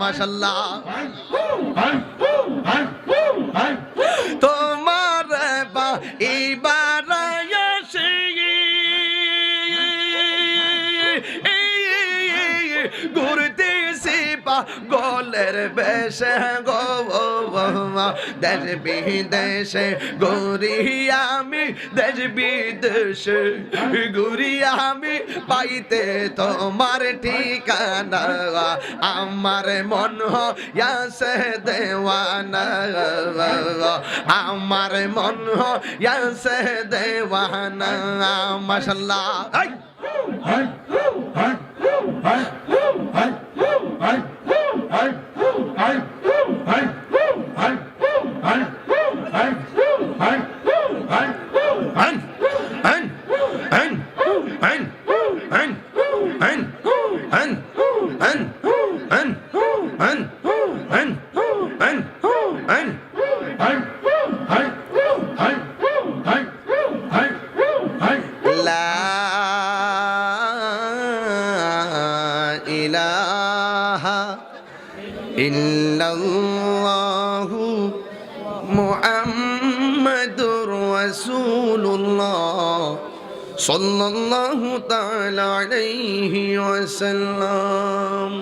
মাশাআল্লাহ তোমার ইবারায়াসি ঘুরতেছি পাগলের বেশে গো দেশ বিদেশে ঘুরি আমি দেশ বিদেশে ঘুরি আমি পাইতে তোমার ঠিকানা আমার মন হইয়াছে দেওয়ানা আমার মন হইয়াছে দেওয়ানা মাশাআল্লাহ ইল্লাল্লাহু মুহাম্মাদুর রাসূলুল্লাহ সাল্লাল্লাহু তাআলা আলাইহি ওয়াসাল্লাম।